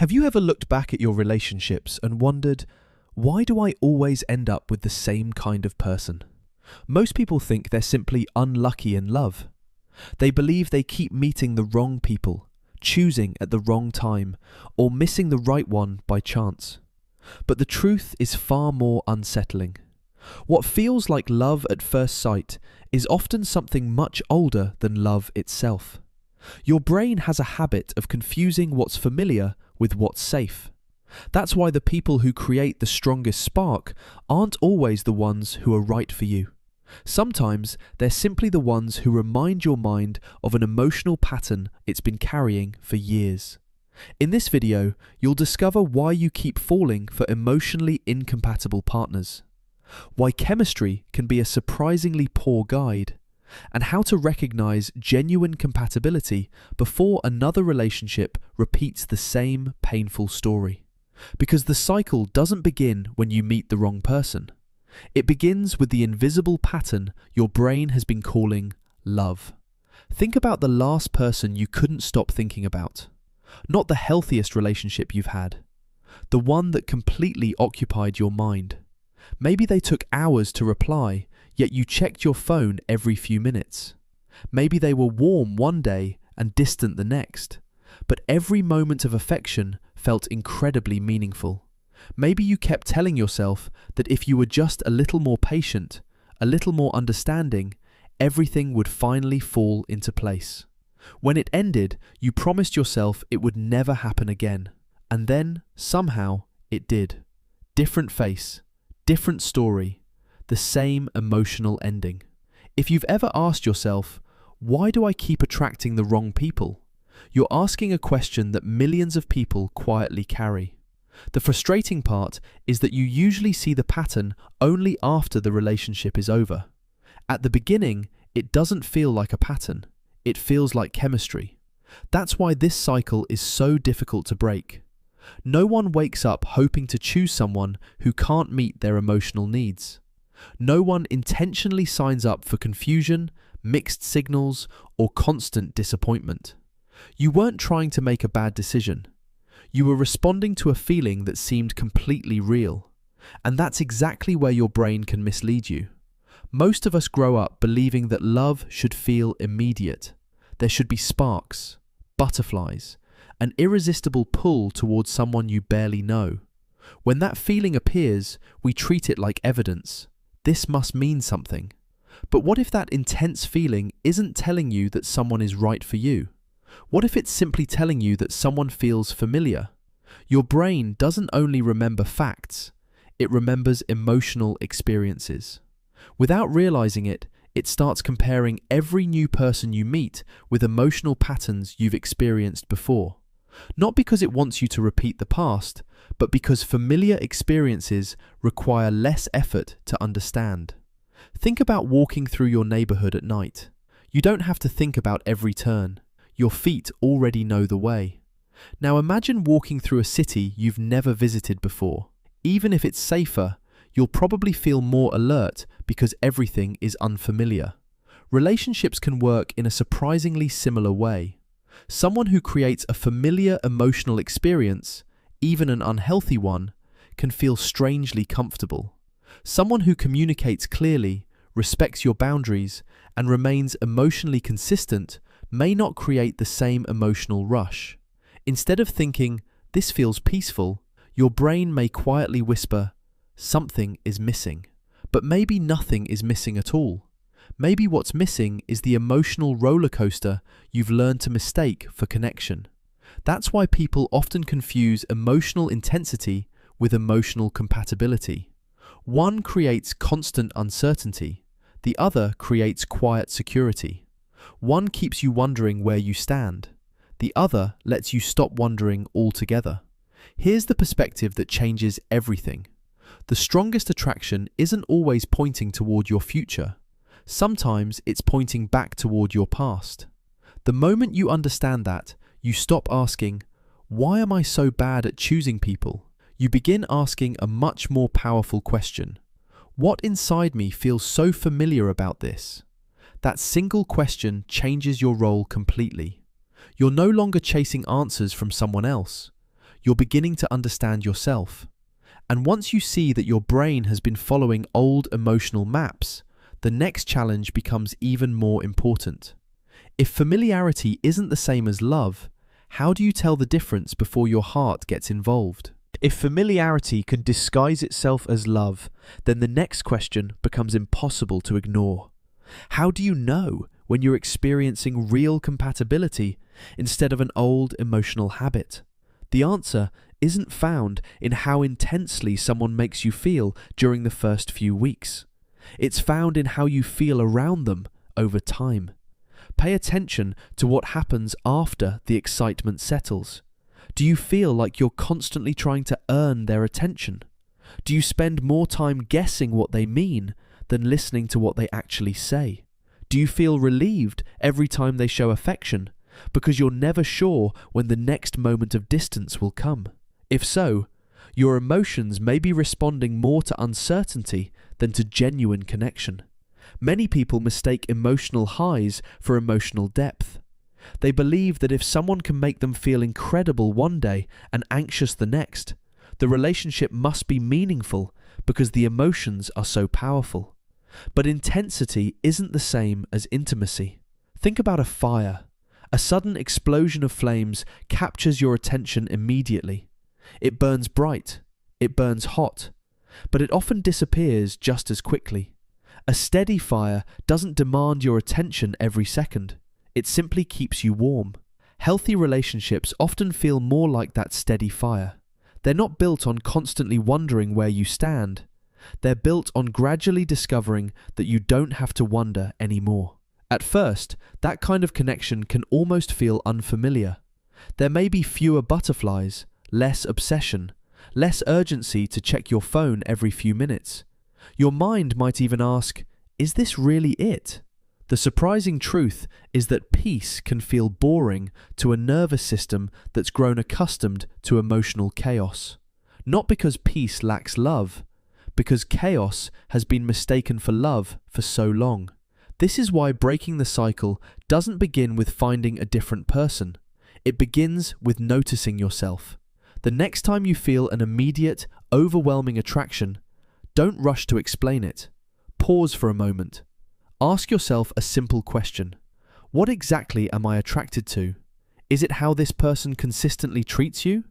Have you ever looked back at your relationships and wondered, why do I always end up with the same kind of person? Most people think they're simply unlucky in love. They believe they keep meeting the wrong people, choosing at the wrong time, or missing the right one by chance. But the truth is far more unsettling. What feels like love at first sight is often something much older than love itself. Your brain has a habit of confusing what's familiar with what's safe. That's why the people who create the strongest spark aren't always the ones who are right for you. Sometimes they're simply the ones who remind your mind of an emotional pattern it's been carrying for years. In this video, you'll discover why you keep falling for emotionally incompatible partners, why chemistry can be a surprisingly poor guide, and how to recognize genuine compatibility before another relationship repeats the same painful story. Because the cycle doesn't begin when you meet the wrong person. It begins with the invisible pattern your brain has been calling love. Think about the last person you couldn't stop thinking about. Not the healthiest relationship you've had. The one that completely occupied your mind. Maybe they took hours to reply, yet you checked your phone every few minutes. Maybe they were warm one day and distant the next, but every moment of affection felt incredibly meaningful. Maybe you kept telling yourself that if you were just a little more patient, a little more understanding, everything would finally fall into place. When it ended, you promised yourself it would never happen again. And then, somehow, it did. Different face, different story, the same emotional ending. If you've ever asked yourself, why do I keep attracting the wrong people? You're asking a question that millions of people quietly carry. The frustrating part is that you usually see the pattern only after the relationship is over. At the beginning, it doesn't feel like a pattern. It feels like chemistry. That's why this cycle is so difficult to break. No one wakes up hoping to choose someone who can't meet their emotional needs. No one intentionally signs up for confusion, mixed signals, or constant disappointment. You weren't trying to make a bad decision. You were responding to a feeling that seemed completely real. And that's exactly where your brain can mislead you. Most of us grow up believing that love should feel immediate. There should be sparks, butterflies, an irresistible pull towards someone you barely know. When that feeling appears, we treat it like evidence. This must mean something. But what if that intense feeling isn't telling you that someone is right for you? What if it's simply telling you that someone feels familiar? Your brain doesn't only remember facts, it remembers emotional experiences. Without realizing it, it starts comparing every new person you meet with emotional patterns you've experienced before. Not because it wants you to repeat the past, but because familiar experiences require less effort to understand. Think about walking through your neighborhood at night. You don't have to think about every turn. Your feet already know the way. Now imagine walking through a city you've never visited before. Even if it's safer, you'll probably feel more alert because everything is unfamiliar. Relationships can work in a surprisingly similar way. Someone who creates a familiar emotional experience, even an unhealthy one, can feel strangely comfortable. Someone who communicates clearly, respects your boundaries, and remains emotionally consistent may not create the same emotional rush. Instead of thinking, this feels peaceful, your brain may quietly whisper, something is missing. But maybe nothing is missing at all. Maybe what's missing is the emotional roller coaster you've learned to mistake for connection. That's why people often confuse emotional intensity with emotional compatibility. One creates constant uncertainty, the other creates quiet security. One keeps you wondering where you stand, the other lets you stop wondering altogether. Here's the perspective that changes everything. The strongest attraction isn't always pointing toward your future. Sometimes it's pointing back toward your past. The moment you understand that, you stop asking, why am I so bad at choosing people? You begin asking a much more powerful question. What inside me feels so familiar about this? That single question changes your role completely. You're no longer chasing answers from someone else. You're beginning to understand yourself. And once you see that your brain has been following old emotional maps, the next challenge becomes even more important. If familiarity isn't the same as love, how do you tell the difference before your heart gets involved? If familiarity can disguise itself as love, then the next question becomes impossible to ignore. How do you know when you're experiencing real compatibility instead of an old emotional habit? The answer isn't found in how intensely someone makes you feel during the first few weeks. It's found in how you feel around them over time. Pay attention to what happens after the excitement settles. Do you feel like you're constantly trying to earn their attention? Do you spend more time guessing what they mean than listening to what they actually say? Do you feel relieved every time they show affection because you're never sure when the next moment of distance will come? If so, your emotions may be responding more to uncertainty than to genuine connection. Many people mistake emotional highs for emotional depth. They believe that if someone can make them feel incredible one day and anxious the next, the relationship must be meaningful because the emotions are so powerful. But intensity isn't the same as intimacy. Think about a fire. A sudden explosion of flames captures your attention immediately. It burns bright, it burns hot, but it often disappears just as quickly. A steady fire doesn't demand your attention every second. It simply keeps you warm. Healthy relationships often feel more like that steady fire. They're not built on constantly wondering where you stand. They're built on gradually discovering that you don't have to wonder anymore. At first, that kind of connection can almost feel unfamiliar. There may be fewer butterflies, less obsession, less urgency to check your phone every few minutes. Your mind might even ask, is this really it? The surprising truth is that peace can feel boring to a nervous system that's grown accustomed to emotional chaos. Not because peace lacks love, because chaos has been mistaken for love for so long. This is why breaking the cycle doesn't begin with finding a different person. It begins with noticing yourself. The next time you feel an immediate, overwhelming attraction, don't rush to explain it. Pause for a moment. Ask yourself a simple question. What exactly am I attracted to? Is it how this person consistently treats you?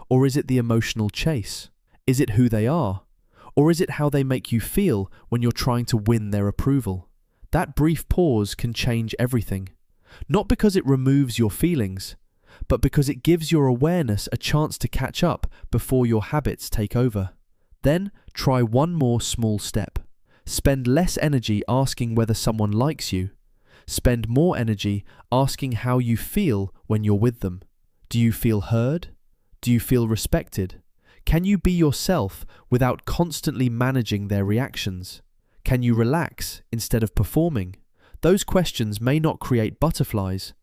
Or is it the emotional chase? Is it who they are? Or is it how they make you feel when you're trying to win their approval? That brief pause can change everything. Not because it removes your feelings, but because it gives your awareness a chance to catch up before your habits take over. Then try one more small step. Spend less energy asking whether someone likes you. Spend more energy asking how you feel when you're with them. Do you feel heard? Do you feel respected? Can you be yourself without constantly managing their reactions? Can you relax instead of performing? Those questions may not create butterflies,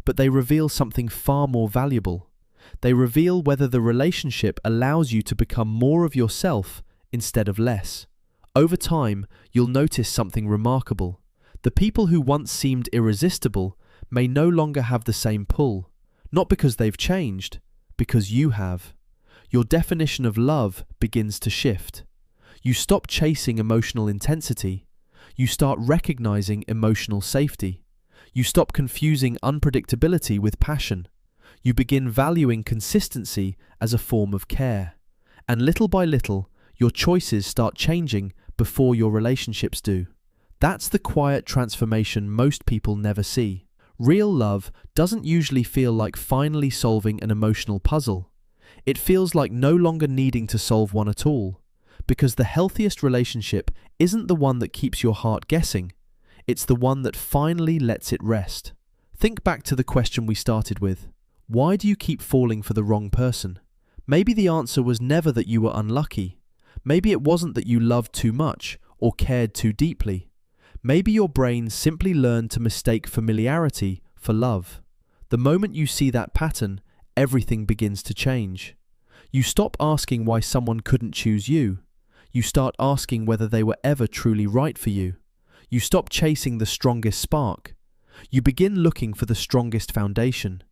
but they reveal something far more valuable. They reveal whether the relationship allows you to become more of yourself instead of less. Over time, you'll notice something remarkable. The people who once seemed irresistible may no longer have the same pull, not because they've changed, because you have. Your definition of love begins to shift. You stop chasing emotional intensity. You start recognizing emotional safety. You stop confusing unpredictability with passion. You begin valuing consistency as a form of care. And little by little, your choices start changing before your relationships do. That's the quiet transformation most people never see. Real love doesn't usually feel like finally solving an emotional puzzle. It feels like no longer needing to solve one at all. Because the healthiest relationship isn't the one that keeps your heart guessing. It's the one that finally lets it rest. Think back to the question we started with. Why do you keep falling for the wrong person? Maybe the answer was never that you were unlucky. Maybe it wasn't that you loved too much or cared too deeply. Maybe your brain simply learned to mistake familiarity for love. The moment you see that pattern, everything begins to change. You stop asking why someone couldn't choose you. You start asking whether they were ever truly right for you. You stop chasing the strongest spark. You begin looking for the strongest foundation.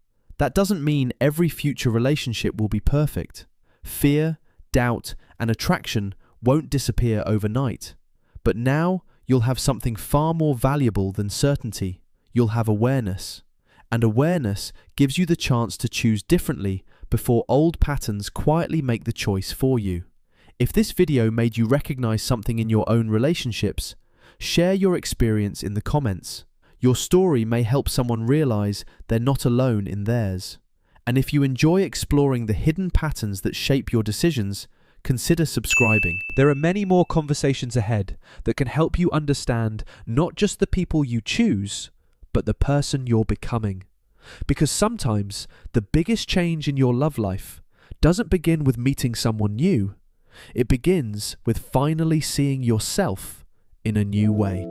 That doesn't mean every future relationship will be perfect. Fear, doubt, and attraction won't disappear overnight. But now you'll have something far more valuable than certainty. You'll have awareness. And awareness gives you the chance to choose differently before old patterns quietly make the choice for you. If this video made you recognize something in your own relationships, share your experience in the comments. Your story may help someone realize they're not alone in theirs. And if you enjoy exploring the hidden patterns that shape your decisions, consider subscribing. There are many more conversations ahead that can help you understand not just the people you choose, but the person you're becoming. Because sometimes the biggest change in your love life doesn't begin with meeting someone new. It begins with finally seeing yourself in a new way.